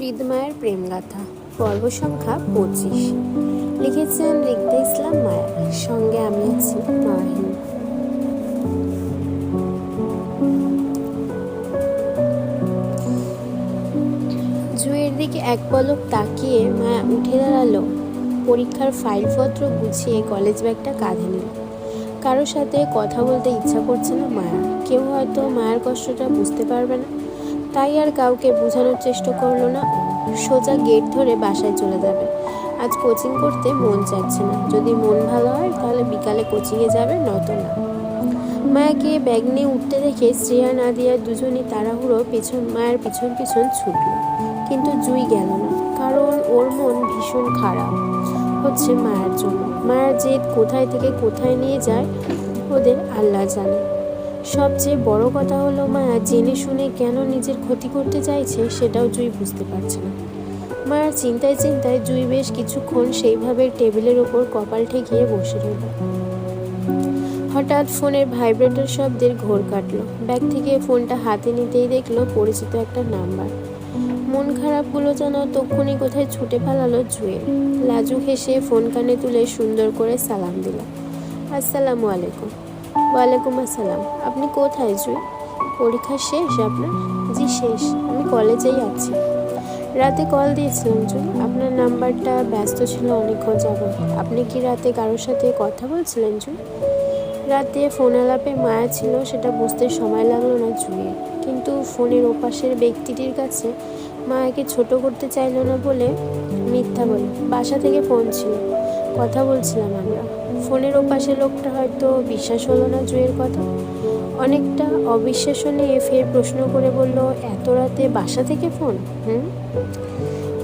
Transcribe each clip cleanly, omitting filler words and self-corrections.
হৃদমায়ের প্রেমগাথা পর্ব সংখ্যা 25। লিখেছেন রিক্তা ইসলাম মায়া। সঙ্গে আমি আছি মাহিন। জুঁয়ের দিকে এক পলক তাকিয়ে মায়া উঠে দাঁড়ালো। পরীক্ষার ফাইলপত্র গুছিয়ে কলেজ ব্যাগটা কাঁধে নিল। কারোর সাথে কথা বলতে ইচ্ছা করছে না মায়া। কেউ হয়তো মায়ের কষ্টটা বুঝতে পারবে না, তাই আর কাউকে বোঝানোর চেষ্টা করলো না। সোজা গেট ধরে বাসায় চলে যাবে। আজ কোচিং করতে মন চাচ্ছে না। যদি মন ভালো হয় তাহলে বিকালে কোচিংয়ে যাবে, নয়তো না। মায়াকে ব্যাগ নিয়ে উঠতে দেখে শ্রেয়া নাদিয়া দুজনই তাড়াহুড়ো মায়ের পিছন পিছন ছুটল। কিন্তু জুঁই গেল না, কারণ ওর মন ভীষণ খারাপ হচ্ছে মায়ের জন্য। মায়ের জেদ কোথায় থেকে কোথায় নিয়ে যায় ওদের আল্লাহ জানে। সবচেয়ে বড় কথা হলো মায়া জেনে শুনে কেন নিজের ক্ষতি করতে চাইছে সেটাও জুঁই বুঝতে পারছে না। মায়ের চিন্তায় চিন্তায় জুঁই বেশ কিছুক্ষণ সেইভাবে টেবিলের ওপর কপাল ঠেকিয়ে বসে রইল। হঠাৎ ফোনের ভাইব্রেটর শব্দের ঘোর কাটলো। ব্যাগ থেকে ফোনটা হাতে নিতেই দেখলো পরিচিত একটা নাম্বার। মন খারাপগুলো যেন তক্ষুনি কোথায় ছুটে পালালো জুঁয়ের। লাজুক হেসে ফোন কানে তুলে সুন্দর করে সালাম দিল। আসসালামু আলাইকুম। ওয়ালাইকুম আসসালাম। আপনি কোথায় জুঁই? পরীক্ষা শেষ আপনার? জি শেষ, আমি কলেজেই আছি। রাতে কল দিয়েছিলাম জুঁই, আপনার নাম্বারটা ব্যস্ত ছিল অনেকক্ষণ যাবত। আপনি কি রাতে কারোর সাথে কথা বলছিলেন জুঁই? রাতে ফোন আলাপে মায়া ছিল সেটা বুঝতে সময় লাগলো না জুঁইয়ের, কিন্তু ফোনের ওপাশের ব্যক্তিটির কাছে মায়াকে ছোট করতে চাইল না বলে মিথ্যা বলে বাসা থেকে ফোন ছিল, কথা বলছিলাম আমরা। ফোনের ওপাশে লোকটা হয়তো বিশ্বাস হলো না জুঁইয়ের কথা। অনেকটা অবিশ্বাস নিয়ে ফের প্রশ্ন করে বলল, এত রাতে বাসা থেকে ফোন?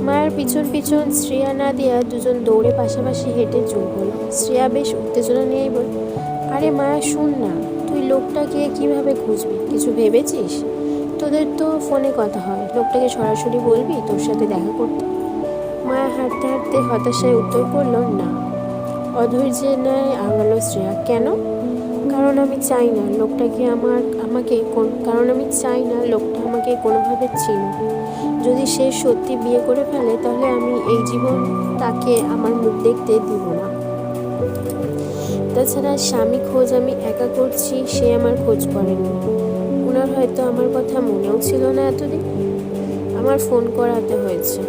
মায়ের পিছন পিছন শ্রেয়া নাদিয়া দুজন দৌড়ে পাশাপাশি হেঁটে চুপ হলো। শ্রেয়া বেশ উত্তেজনা নিয়েই বলল, আরে মায়া শুন না, তুই লোকটাকে কিভাবে খুঁজবি? কিছু ভেবেছিস? তোদের তো ফোনে কথা হয়, লোকটাকে সরাসরি বলবি তোর সাথে দেখা করতে? মায়া হাঁটতে হাঁটতে হতাশায় উত্তর করল, না। অধৈর্যের ন্যায় আঙালো শ্রেয়া। কেন? কারণ আমি চাই না লোকটা আমাকে কোনোভাবে চিনুক। যদি সে সত্যি বিয়ে করে ফেলে তাহলে আমি এই জীবন তাকে আমার মুখ দেখতে দিব না। তাছাড়া স্বামী খোঁজ আমি একা করছি, সে আমার খোঁজ করেনি। ওনার হয়তো আমার কথা মনেও ছিল না এতদিন। আমার ফোন করাতে হয়েছে,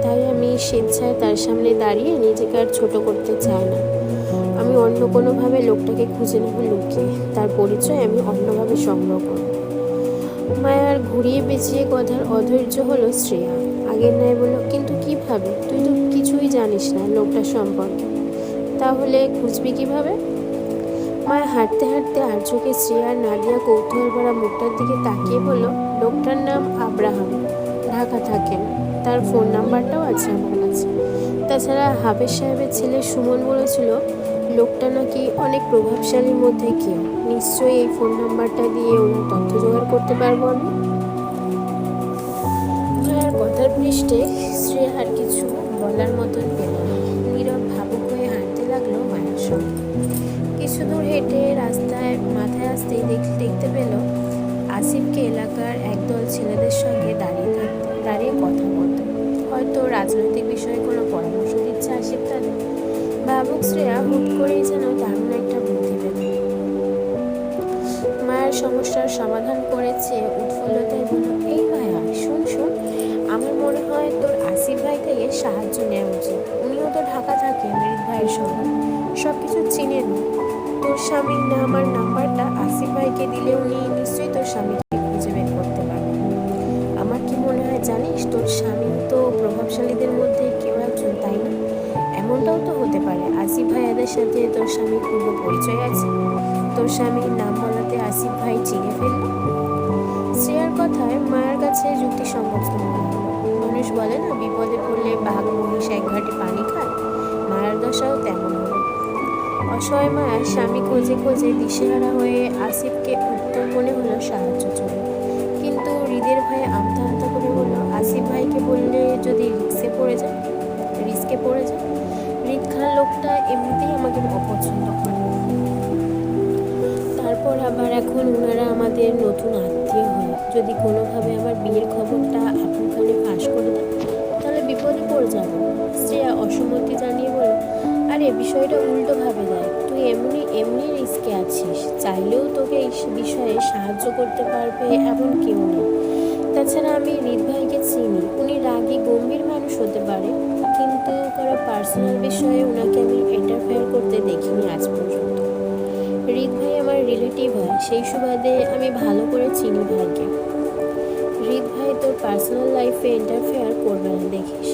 তাই আমি স্বেচ্ছায় তার সামনে দাঁড়িয়ে নিজেকে আর ছোট করতে চাই না। আমি অন্য কোনোভাবে লোকটাকে খুঁজে নেব, লুকিয়ে তার পরিচয় আমি অন্যভাবে সংগ্রহ করব। মায়ার ঘুরিয়ে পেঁচিয়ে কথার অধৈর্য হলো শ্রেয়া। আগের ন্যায় বলল, কিন্তু কিভাবে? তুই তো কিছুই জানিস না লোকটার সম্পর্কে, তাহলে খুঁজবি কিভাবে? মায়া হাঁটতে হাঁটতে আর চোখে শ্রেয়ার নাদিয়া কৌতূহল ভরা মুখটার দিকে তাকিয়ে বলল, লোকটার নাম আব্রাহাম, ঢাকা থাকেন, তার ফোন নাম্বারটাও আছে আমার কাছে। তাছাড়া হাফেজ সাহেবের ছেলে সুমন বলেছিল লোকটা নাকি অনেক প্রভাবশালীর মধ্যে কেউ। নিশ্চয়ই এই ফোন নাম্বারটা দিয়ে ওনার তথ্য জোগাড় করতে পারবো আমি। মায়ের কথার পৃষ্ঠে শ্রেয়া আর কিছু বলার মতন পেল না। নীরব ভাবুক হয়ে হাঁটতে লাগলো মায়ের সঙ্গে। কিছু দূর হেঁটে রাস্তায় মাথায় আসতেই দেখতে পেল আসিফকে এলাকার একদল ছেলেদের সঙ্গে দাঁড়িয়ে কথা বলতে। হয়তো রাজনৈতিক বিষয়ে কোনো পরামর্শ দিচ্ছে আসিফ তাদের। ভাবুক শ্রেয়া হুট করেই যেন দারুণ একটা বুদ্ধি পেল। মায়ের সমস্যার সমাধান করেছে উৎফুল্লতায় বলল, এই ভাইয়া শোন, আমার মনে হয় তোর আসিফ ভাই থেকে সাহায্য নেওয়া উচিত। উনিও তো ঢাকা থাকে, মৃত ভাইয়ের সঙ্গে সব কিছু চিনেন। তোর স্বামীর আমার নাম্বারটা আসিফ ভাইকে দিলে উনি নিশ্চয়ই তোর স্বামীকে খুঁজে বের করতে পারবেন। আমার কি মনে হয় জানিস, তোর স্বামী তো প্রভাবশালীদের মধ্যে কেউ একজন, তাই না? এমনটাও তো হতে পারে আসিফ ভাইয়াদের সাথে তোর স্বামীর পূর্ব পরিচয় আছে। তোর স্বামীর নাম বলাতে আসিফ ভাই চিনে ফেলল। শ্রেয়ার কথায় মায়ের কাছে যুক্তিসঙ্গত মনে হলো। মানুষ বলে না, বিপদে পড়লে বাঘ মহিষ এক ঘাটে পানি খায়। মায়ের দশাও তেমন হলো। অসহায় মায়া স্বামী খোঁজে খোঁজে দিশেহারা হয়ে আসিফকে উত্তর মনে হলো সাহায্য চলে, কিন্তু হৃদের ভয়ে আমতা আমতা করে বলল, আসিফ ভাইকে বললে যদি রিস্কে পড়ে যায়। হৃদ খান লোকটা এমনিতেই আমাকে অপছন্দ করে, তারপর আবার এখন ওনারা আমাদের নতুন আত্মীয় হয়। যদি কোনোভাবে আমার বিয়ের খবরটা আপন কানে ফাঁস করে দেয় বিষয়টা উল্টোভাবে দেয়। তুই এমনি এমনি রিস্কে আছিস, চাইলেও তোকে এই বিষয়ে সাহায্য করতে পারবে এমন কেউ নেই। তাছাড়া আমি হৃদ ভাইকে চিনি, উনি রাগী গম্ভীর মানুষ হতে পারে, কিন্তু কারো পার্সোনাল বিষয়ে ওনাকে আমি ইন্টারফেয়ার করতে দেখিনি আজ পর্যন্ত। হৃদ ভাই আমার রিলেটিভ হয়, সেই সুবাদে আমি ভালো করে চিনি ভাইকে। হৃদ ভাই তোর পার্সোনাল লাইফে ইন্টারফেয়ার করবে না দেখিস।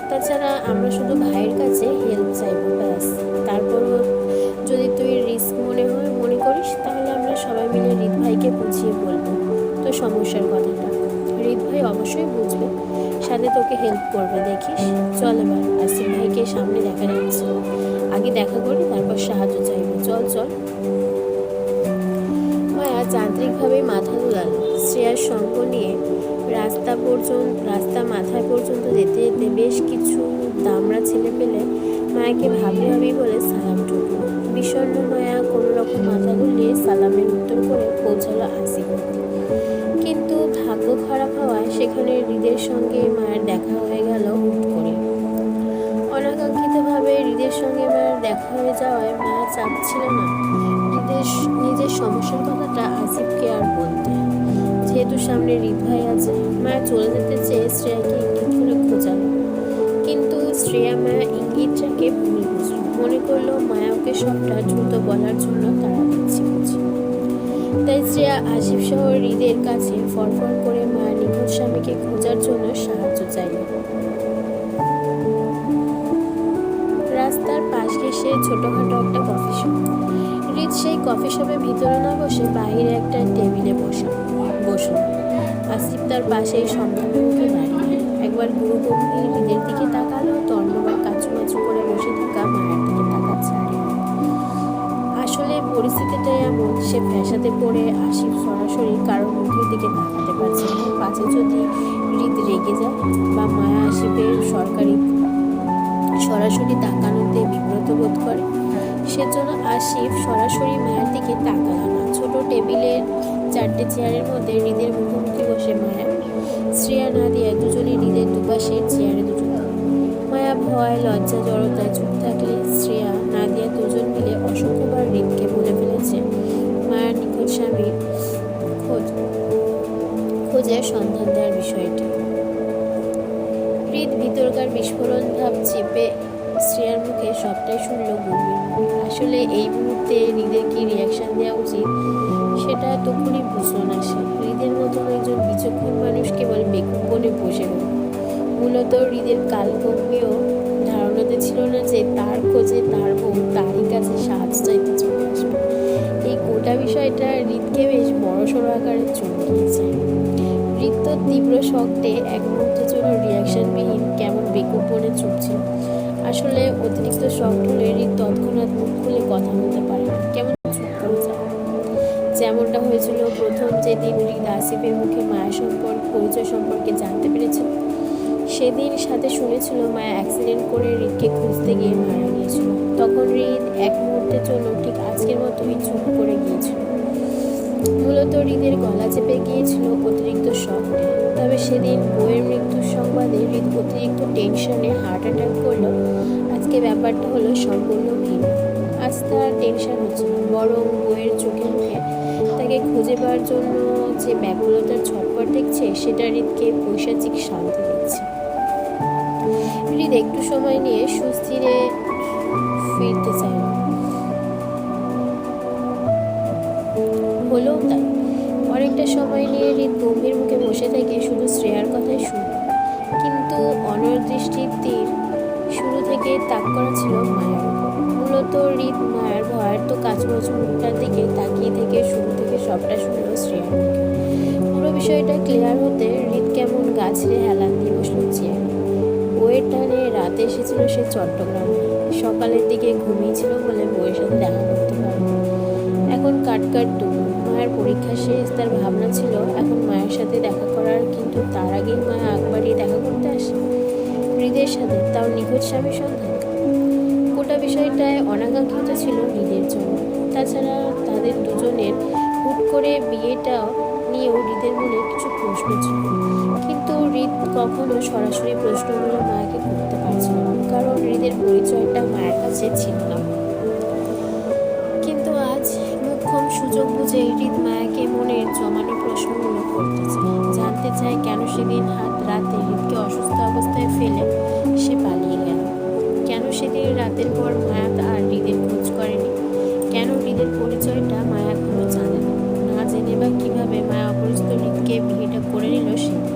তাছাড়া আমরা শুধু ভাইয়ের কাছে হেল্প চাইবো ব্যাস। তারপরও যদি তুই রিস্ক মনে করিস, তাহলে আমরা সবাই মিলে হৃদ ভাইকে বুঝিয়ে বলবো তোর সমস্যার কথাটা। হৃদ ভাই অবশ্যই বুঝবে, সাথে তোকে হেল্প করবে দেখিস। চল এবার আসিফ ভাইকে সামনে দেখা যাচ্ছে, আগে দেখা করি তারপর সাহায্য চাইবো। চল চল। মায়া যান্ত্রিকভাবে মাথা দুলাল। শ্রেয়ার সঙ্গ নিয়ে রাস্তা মাথায় পর্যন্ত যেতে যেতে বেশ কিছু দামড়া ছেলে পেলে মায়াকে ভাবি বলে সালাম ঠুকল। বিষণ্ণ মায়া কোনো রকম মাথা দুলিয়ে সালামের উত্তর করে পৌঁছালো আসিফ। কিন্তু ভাগ্য খারাপ হওয়ায় সেখানে হৃদের সঙ্গে মায়ের দেখা হয়ে গেল হুট করে। অনাকাঙ্ক্ষিতভাবে হৃদের সঙ্গে মায়ের দেখা হয়ে যাওয়ায় মায়া চাচ্ছিল না নিজের সমস্যার কথাটা আসিফকে আর বলতে। যেহেতু সামনে হৃদ ভাই আছে, মায়া চলে যেতে চেয়ে শ্রেয়াকে ইঙ্গিত করে খোঁজালো, কিন্তু শ্রেয়া মায়া ইঙ্গিতটাকে ভুল বুঝলো, মনে করলো মায়া ওকে সবটা দ্রুত বলার জন্য তাড়া দিচ্ছে বুঝি। তাই শ্রেয়া আসিফ সহ হৃদের কাছে ফরফর করে মায়ের নিখোঁজ স্বামীকে খোঁজার জন্য সাহায্য চাইল। রাস্তার পাশ ঘেঁষে ছোটখাটো একটা কফি শপ। হৃদ সেই কফি শপের ভিতরে না বসে বাইরে একটা টেবিলে বসল। আসিফ তার পাশেই সম্ভাব্য মুখে দাঁড়িয়ে একবার গুরুগম্ভীর হৃদের দিকে তাকালো, অন্যবার কাচুমাচু করে বসে থাকা মায়ের দিকে তাকাচ্ছে। আসলে পরিস্থিতিটা এমন, সে ফ্যাসাতে পড়ে আসিফ সরাসরি কারোর মুখের দিকে তাকাতে পারছে না। পাছে যদি হৃদ রেগে যায় বা মায়া আসিফের সরাসরি তাকানোতে বিব্রত বোধ করে, সেজন্য আসিফ সরাসরি মায়ের দিকে তাকালো না। ছোট টেবিলের 4টে চেয়ারের মধ্যে হৃদের মুখোমুখি বসে মায়া, শ্রেয়া, নাদিয়া দুজনে হৃদের দুপাশে চেয়ারে দুজন। মায়া ভয় লজ্জা জড়তায় চুপ থাকলে শ্রেয়া নাদিয়া দুজন মিলে অসংখ্যবার হৃদকে বলে ফেলেছে মায়ের নিখোঁজ স্বামীর খোঁজের সন্ধান দেওয়ার বিষয়টি। হৃদ ভিতরকার বিস্ফোরণ ভাব চেপে শ্রেয়ার মুখে সবটাই শুনল গম্ভীর। আসলে এই মুহূর্তে হৃদের কি রিয়াকশন দেওয়া উচিত সেটা তখনই বুঝলো না সে। হৃদের মতন একজন বিচক্ষণ মানুষ কেবল বেকুব বনে বসে রইল। মূলত হৃদের কালগম্ভীর ধারণাতে ছিল না যে তার খোঁজে তার বউ তারই কাছে সাহায্য চাইতে চলে আসবে। এই গোটা বিষয়টা হৃদকে বেশ বড়সড় আকারে চমকিয়েছে। হৃদ তো তীব্র শক্তে এক মুহূর্তের জন্য রিয়াকশনবিহীন কেমন বেকুব বনে চুপছিল। আসলে অতিরিক্ত শখ হলে হৃদ তৎক্ষণাৎ মুখ খুলে কথা বলতে পারে না, কেমন চুপ করে যায়। যেমনটা হয়েছিল প্রথম যেদিন হৃদ আসিফের মুখে মায়ের পরিচয় সম্পর্কে জানতে পেরেছিল। সেদিন সাথে শুনেছিল মায়া অ্যাক্সিডেন্ট করে হৃদকে খুঁজতে গিয়ে মারা গিয়েছিল। তখন হৃদ এক মুহূর্তের জন্য ঠিক আজকের মতোই চুপ করে গিয়েছিল। মূলত হৃদের গলা চেপে গিয়েছিল অতিরিক্ত শখে। তবে সেদিন বউয়ের মৃত্যুর সংবাদে হৃদ অতিরিক্ত টেনশনে হার্ট অ্যাটাক করলো। আজকে ব্যাপারটা হলো সম্পূর্ণ ভিন্ন। আজ তার টেনশন হচ্ছে না, বরং বউয়ের চোখে মুখে তাকে খুঁজে পাওয়ার জন্য যে ব্যাকুলতার ছটফট দেখছে সেটা হৃদকে পৈশাচিক শান্তি দিচ্ছে। হৃদ একটু সময় নিয়ে সুস্থিরে ফিরতে চাইল, হলেও তাই। অনেকটা সময় নিয়ে হৃদ গম্ভীর মুখে বসে থেকে শুধু শ্রেয়ার কথাই শুনল, কিন্তু অনদৃষ্টির তীর শুরু থেকে তাক করা ছিল মায়ের উপর। মূলত হৃদ মায়ের ভয়ার্ত কাচুমাচু মুখটার দিকে তাকিয়ে থেকে শুরু থেকে সবটা শুনল শ্রেয়ার মুখে। পুরো বিষয়টা ক্লিয়ার হতে হৃদ কেমন গা ছেড়ে হেলান দিয়ে বসল চেয়ারে। বইয়ের টানে রাতে এসেছিল সে চট্টগ্রামে, সকালের দিকে ঘুমিয়েছিল বলে বইয়ের সাথে দেখা করতে পারেনি। এখন কাটকাট দুপুর, মায়ের পরীক্ষা শেষ, তার ভাবনা ছিল এখন মায়ের সাথে দেখা করার, কিন্তু তার আগেই মায়া একবারই দেখা করতে আসে হৃদের সাথে, তাও নিখোঁজ স্বামীর সন্ধান। গোটা বিষয়টায় অনাকাঙ্ক্ষিত ছিল হৃদের জন্য। তাছাড়া তাদের দুজনের হুট করে বিয়েটা নিয়েও হৃদের মনে কিছু প্রশ্ন ছিল, কিন্তু হৃদ কখনো সরাসরি প্রশ্নগুলো মায়াকে করতে পারছিল না। কারণ হৃদের পরিচয়টা মায়ের কাছে ছিল না। কিন্তু আজ মোক্ষম সুযোগ বুঝে হৃদ মায়াকে মনের জমানো প্রশ্নগুলো করতে চায়। জানতে চায় কেন সেদিন রাতে হৃদকে অসুস্থ অবস্থায় ফেলে সে পালিয়ে গেল, কেন সেদিন রাতের পর মায়া আর হৃদের খোঁজ করেনি, কেন হৃদের পরিচয়টা মায়া এখনো জানে না, না জেনে বা কিভাবে মায়া অপরিচিত হৃদকে বিয়েটা করে নিল সেদিন।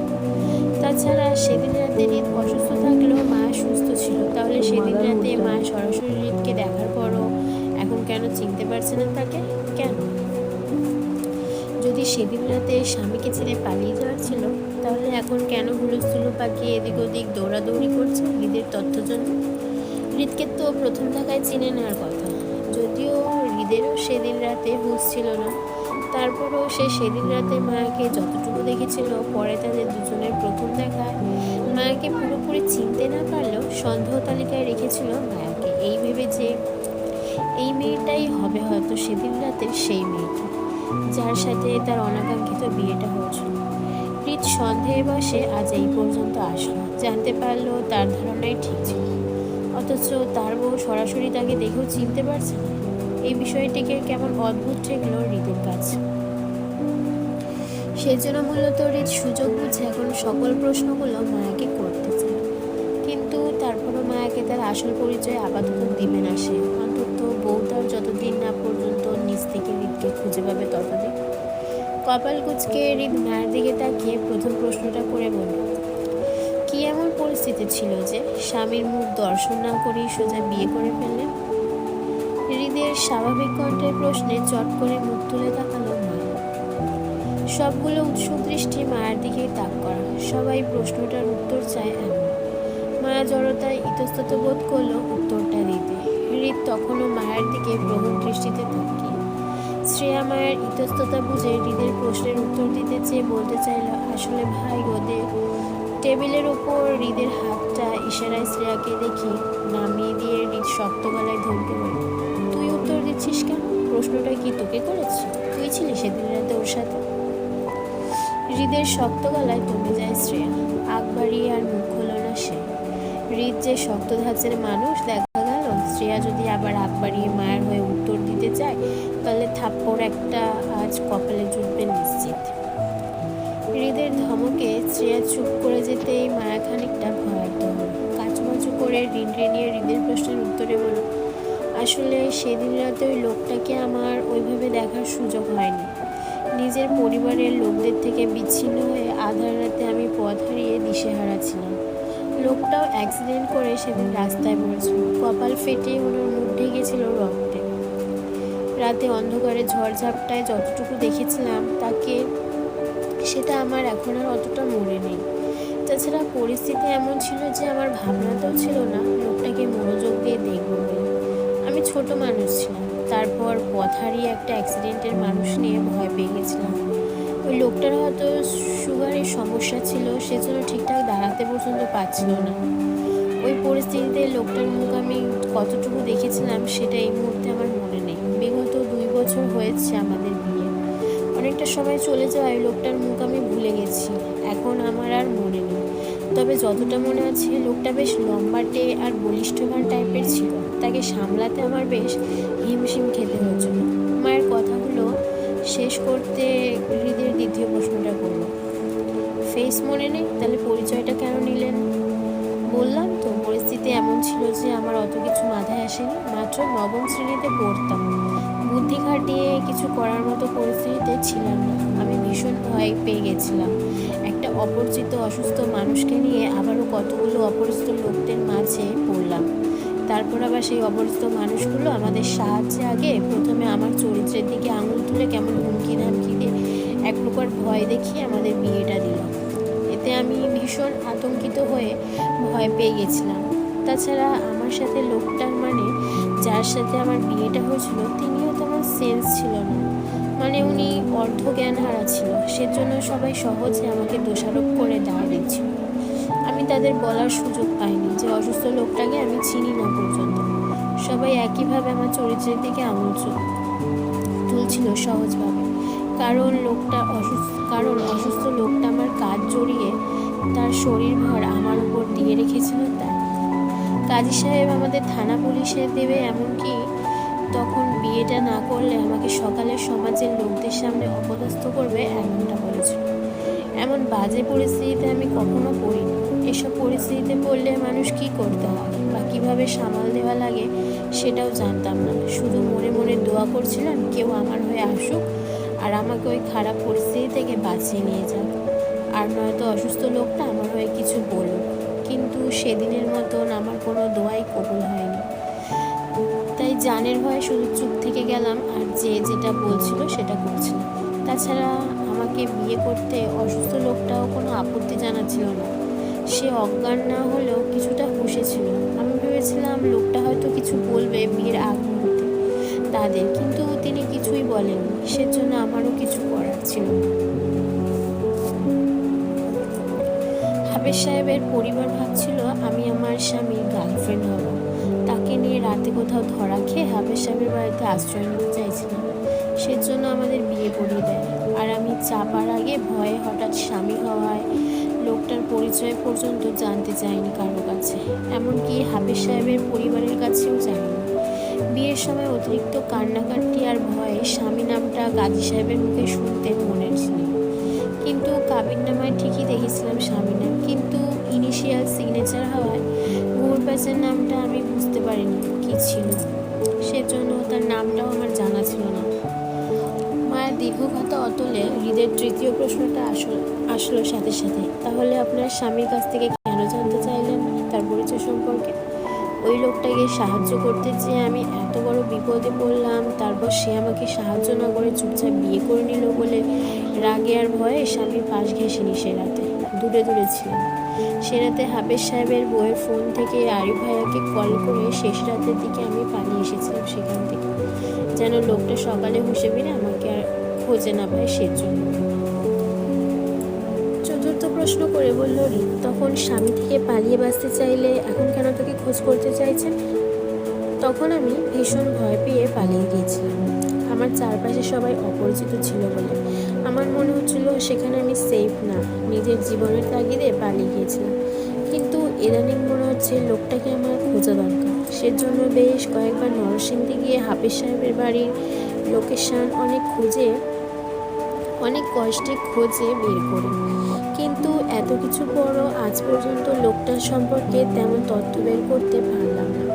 তাছাড়া সেদিন রাতে হৃদ অসুস্থ থাকলেও মায়া সুস্থ ছিল, তাহলে সেদিন রাতে মায়া সরাসরি হৃদকে দেখার পরও এখন কেন চিনতে পারছে না তাকে? কেন? যদি সেদিন রাতে স্বামীকে ছেড়ে পালিয়ে যাওয়ার ছিল, তাহলে এখন কেন হুলস্থুলো পাকিয়ে এদিক ওদিক দৌড়াদৌড়ি করছে হৃদের তথ্য জন্য? হৃদকে তো প্রথম দেখায় চিনে নেওয়ার কথা, যদিও হৃদেরও সেদিন রাতে হুঁশ ছিল না। তারপরও সে সেদিন রাতে মায়াকে যতটুকু দেখেছিল, পরে তাদের দুজনের প্রথম দেখায় মায়াকে পুরোপুরি চিনতে না পারলেও সন্দেহ তালিকায় রেখেছিল মায়াকে, এই ভেবে যে এই মেয়েটাই হবে হয়তো সেদিন রাতের সেই মেয়েটা যার সাথে তার অনাকাঙ্ক্ষিত বিয়েটা হয়েছিল। হৃদ সন্দেহে বসে আজ এই পর্যন্ত আসলো, জানতে পারলো তার ধারণাই ঠিক ছিল, অথচ তার বউ সরাসরি তাকে দেখেও চিনতে পারছে না। এই বিষয়টিকে কেমন অদ্ভুত ঠেকলো হৃদের কাছে। সেজন্য মূলত হৃদ সুযোগ বুঝে এখন সকল প্রশ্নগুলো মায়াকে করতে চায়, কিন্তু তারপরও মায়াকে তার আসল পরিচয় আপাতত দিবে না সে, অন্তত বউ তার যতদিন না পর্যন্ত নিজ থেকে হৃদকে খুঁজে পাবে ততদিন। কপাল কুঁচকে হৃদ মায়ের দিকে তাকিয়ে প্রথম প্রশ্নটা করে বলল, কি এমন পরিস্থিতি ছিল যে স্বামীর মুখ দর্শন না করেই সোজা বিয়ে করে ফেললেন? হৃদের স্বাভাবিক কণ্ঠের প্রশ্নে চট করে মুখ তুলে তাকালো মায়া। সবগুলো উৎসুক দৃষ্টি মায়ের দিকেই তাক করা, সবাই প্রশ্নটার উত্তর চায় এমন। মায়া জড়তায় ইতস্তত বোধ করলো উত্তরটা দিতে। হৃদ তখনও মায়ের দিকে প্রবল দৃষ্টিতে তাকিয়ে। শ্রেয়া মায়ের ইতস্ততা বুঝে হৃদের প্রশ্নের উত্তর দিতে চেয়ে বলতে চাইল, আসলে ভাই ওদের। টেবিলের ওপর হৃদের হাতটা ইশারায় শ্রেয়াকে দেখি নামিয়ে দিয়ে হৃদ শক্ত গলায় ধমকে বলল, তুই উত্তর দিচ্ছিস কেন? প্রশ্নটা কি তোকে করেছি? তুই ছিলি সেদিন রাতে ওর সাথে? হৃদের শক্ত গলায় থেমে যায় শ্রেয়া, আগ বাড়িয়ে আর মুখ হলো না সে। হৃদ যে শক্ত ধাঁচের মানুষ দেখা গেল, শ্রেয়া যদি আবার আগ বাড়িয়ে মায়ের হয়ে উত্তর দিতে চায়, তাহলে থাপ্পড় একটা আজ কপালে জুটবে নিশ্চিত। হৃদের ধমকে শ্রেয়া চুপ করে যেতেই মায়া খানিকটা ভয়ার্থ হল, কাচুমাচু করে রিনরিনিয়ে হৃদের প্রশ্নের উত্তরে বলল, আসলে সেদিন রাতে ওই লোকটাকে আমার ওইভাবে দেখার সুযোগ হয়নি। নিজের পরিবারের লোকদের থেকে বিচ্ছিন্ন হয়ে আধার রাতে আমি পথ হারিয়ে দিশেহারা ছিলাম। লোকটাও অ্যাক্সিডেন্ট করে সেদিন রাস্তায় পড়েছিল, কপাল ফেটে ওনার মুখ ঢেকেছিল রক্তে। রাতে অন্ধকারে ঝড়ঝাপটায় যতটুকু দেখেছিলাম তাকে, সেটা আমার এখন আর অতটা মনে নেই। তাছাড়া পরিস্থিতি এমন ছিল যে আমার ভাবনাতেও ছিল না লোকটাকে মনোযোগ দিয়ে দেখব বলে। আমি ছোট মানুষ ছিলাম, তারপর পথ হারিয়ে একটা অ্যাক্সিডেন্টের মানুষ নিয়ে ভয় পেয়ে গেছিলাম। ওই লোকটার হয়তো সুগারের সমস্যা ছিল, সেজন্য ঠিকঠাক দাঁড়াতে পর্যন্ত পারছিল না। ওই পরিস্থিতিতে লোকটার মুখ আমি কতটুকু দেখেছিলাম সেটা এই মুহূর্তে আমার মনে নেই। বিগত 2 বছর হয়েছে আমাদের বিয়ে, অনেকটা সময় চলে যাওয়ায় লোকটার মুখ আমি ভুলে গেছি, এখন আমার আর মনে নেই। তবে যতটা মনে আছে লোকটা বেশ লম্বাটে আর বলিষ্ঠবান টাইপের ছিল, তাকে সামলাতে আমার বেশ হিমশিম খেতে হয়েছিল। মায়ের কথাগুলো শেষ করতে হৃদের দ্বিতীয় প্রশ্নটা করলো, ফেস মনে নেই? তাহলে পরিচয়টা কেন নিলেন? বললাম তো পরিস্থিতি এমন ছিল যে আমার অত কিছু মাথায় আসেনি, মাত্র 9ম শ্রেণীতে পড়তাম, বুদ্ধি খাটিয়ে কিছু করার মতো পরিস্থিতিতে ছিলাম না। আমি ভীষণ ভয় পেয়ে গেছিলাম, একটা অপরিচিত অসুস্থ মানুষকে নিয়ে আবারও কতগুলো অপরিচিত লোকদের মাঝে পড়লাম। তারপর আবার সেই অপরিচিত মানুষগুলো আমাদের সাহায্যে আগে প্রথমে আমার চরিত্রের দিকে আঙুল তুলে কেমন হুমকি ধামকি দিয়ে এক প্রকার ভয় দেখিয়ে আমাদের বিয়েটা দিল। এতে আমি ভীষণ আতঙ্কিত হয়ে ভয় পেয়ে গেছিলাম। তাছাড়া আমার সাথে লোকটার মানে যার সাথে আমার বিয়েটা হয়েছিল তিনিও তেমন সেন্স ছিল না, মানে উনি অর্ধজ্ঞান হারা ছিল, সেজন্য সবাই সহজে আমাকে দোষারোপ করে দাঁড় দিচ্ছিল। আমি তাদের বলার সুযোগ পাইনি যে অসুস্থ লোকটাকে আমি চিনি না পর্যন্ত। সবাই একইভাবে আমার চরিত্রের দিকে আঙুল তুলছিল সহজভাবে, কারণ অসুস্থ লোকটা আমার কাজ জড়িয়ে তার শরীর ভর আমার উপর দিয়ে রেখেছিল তাই। কাজী সাহেব আমাদের থানা পুলিশে দেবে, এমনকি তখন বিয়েটা না করলে আমাকে সকালে সমাজের লোকদের সামনে অপদস্থ করবে, এমনটা বলেছিল। এমন বাজে পরিস্থিতিতে আমি কখনো পড়িনি। এসব পরিস্থিতিতে পড়লে মানুষ কি করতে হয় বা কীভাবে সামাল দেওয়া লাগে সেটাও জানতাম না। শুধু মনে মনে দোয়া করছিলাম কেউ আমার হয়ে আসুক আর আমাকে ওই খারাপ পরিস্থিতি থেকে বাঁচিয়ে নিয়ে যাক, আর নয়তো অসুস্থ লোকটা আমার হয়ে কিছু বলুক। কিন্তু সেদিনের মতন আমার কোনো দোয়াই কবুল হয়নি। তাই জানের ভয়ে শুধু চুপ থেকে গেলাম, আর যে যেটা বলছিল সেটা করছিলাম। তাছাড়া আমাকে বিয়ে করতে অসুস্থ লোকটাও কোনো আপত্তি জানাচ্ছিল না। সে অজ্ঞান না হলেও কিছুটা হুঁশেছিল। আমি ভেবেছিলাম লোকটা হয়তো কিছু বলবে বিয়ের আগ মুহূর্তে তাদের, কিন্তু তিনি কিছুই বলেননি। সেজন্য আমারও কিছু করার ছিল না। হাফেজ সাহেবের পরিবার ভাবছিল আমি আমার স্বামীর গার্লফ্রেন্ড হব। তাকে নিয়ে রাতে কোথাও ধরা খেয়ে হাফেজ সাহেবের বাড়িতে আশ্রয় নিতে চাইছিলাম। সেজন্য আমাদের বিয়ে পড়িয়ে দেয়। আর আমি চাপার আগে ভয়ে হঠাৎ স্বামী হওয়ায় লোকটার পরিচয় পর্যন্ত জানতে চাইনি কারো কাছে, এমনকি হাফেজ সাহেবের পরিবারের কাছেও চাইনি। বিয়ের সময় অতিরিক্ত কান্নাকাটি আর ভয়ে স্বামী নামটা গাজী সাহেবের মুখে শুনতে মনে ছিল, কিন্তু কাবিননামায় ঠিকই দেখেছিলাম স্বামী নাম, কিন্তু ইনিশিয়াল সিগনেচার হওয়ায় গুড় প্যাচের নামটা আমি বুঝতে পারিনি কি ছিল। সেজন্য তার নামটাও আমার জানা ছিল না। মায়ের দীর্ঘকথা অতলে হৃদের তৃতীয় প্রশ্নটা আসলো সাথে সাথে, তাহলে আপনার স্বামীর কাছ থেকে কেন জানতে চাইলেন না তার পরিচয় সম্পর্কে? ওই লোকটাকে সাহায্য করতে যেয়ে আমি এত বড় বিপদে পড়লাম, তারপর সে আমাকে সাহায্য না করে চুপচাপ বিয়ে করে নিল বলে রাগে আর ভয়ে স্বামীর পাশ ঘেঁষেনি। সে রাতে দূরে দূরে ছিলাম। সে রাতে হাফেজ সাহেবের বউয়ের ফোন থেকে আরিফ ভাইয়াকে কল করে শেষ রাতের দিকে আমি পালিয়ে এসেছিলাম সেখান থেকে, যেন লোকটা সকালে হুঁশে ফিরে আমাকে আর খোঁজে না পায় সেজন্য। চতুর্থ প্রশ্ন করে বলল রিত, তখন স্বামী থেকে পালিয়ে বাঁচতে চাইলে এখন কেন তোকে খোঁজ করতে চাইছেন? তখন আমি ভীষণ ভয় পেয়ে পালিয়ে গিয়েছিলাম। আমার চারপাশে সবাই অপরিচিত ছিল বলে আমার মনে হচ্ছিল সেখানে আমি সেফ না। নিজের জীবনের তাগিদে পালিয়ে গিয়েছিলাম, কিন্তু ইদানিং মনে হচ্ছে লোকটাকে আমার খোঁজা দরকার। সেজন্য বেশ কয়েকবার নরসিংদী গিয়ে হাফেজ সাহেবের বাড়ির লোকেশন অনেক কষ্টে খোঁজে বের করি, কিন্তু এত কিছু পরও আজ পর্যন্ত লোকটার সম্পর্কে তেমন তথ্য বের করতে পারলাম না,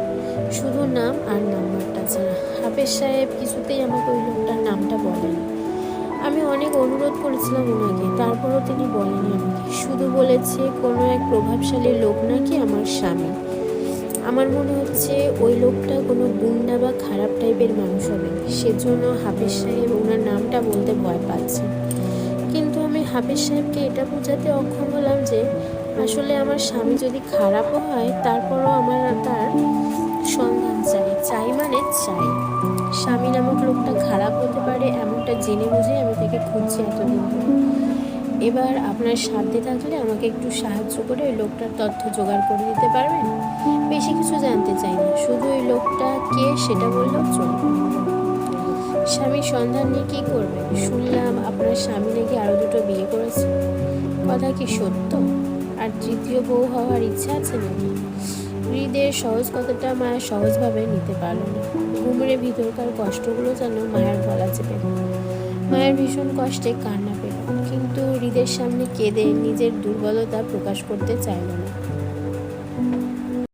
শুধু নাম আর নাম্বারটা ছাড়া। হাফেজ সাহেব কিছুতেই আমাকে ওই লোকটার নামটা বলেনি। আমি অনেক অনুরোধ করেছিলাম ওনাকে, তারপরও তিনি বলেনি আমাকে। শুধু বলেছে কোনো এক প্রভাবশালী লোক নাকি আমার স্বামী। আমার মনে হচ্ছে ওই লোকটা কোনো গুন্ডা বা খারাপ টাইপের মানুষ হবে, সেজন্য হাফেজ সাহেব ওনার নামটা বলতে ভয় পাচ্ছে। কিন্তু আমি হাফেজ সাহেবকে এটা বোঝাতে অক্ষম হলাম যে আসলে আমার স্বামী যদি খারাপও হয় তারপরও আমার তার সন্ধান চাই মানে চাই। স্বামী নামক লোকটা খারাপ হতে পারে এমনটা জেনে বুঝে আমি তাকে খুঁজছি এতদিন ধরে। এবার আপনার সাধ্যে থাকলে আমাকে একটু সাহায্য করে ওই লোকটার তথ্য জোগাড় করে দিতে পারবেন? বেশি কিছু জানতে চাই না, শুধু ওই লোকটা কে সেটা বললেও চলবে। স্বামীর সন্ধান নিয়ে কী করবেন? শুনলাম আপনার স্বামী নাকি আরও দুটো বিয়ে করেছে, কথা কি সত্য? আর তৃতীয় বউ হওয়ার ইচ্ছা আছে নাকি? হৃদের সহজ কথাটা মায়া সহজভাবে নিতে পারল না। ঘুমরে ভিতরকার কষ্টগুলো যেন মায়ের গলা চেপে গেল। মায়ের ভীষণ কষ্টে কান্না পেল, কিন্তু হৃদের সামনে কেঁদে নিজের দুর্বলতা প্রকাশ করতে চাইল না।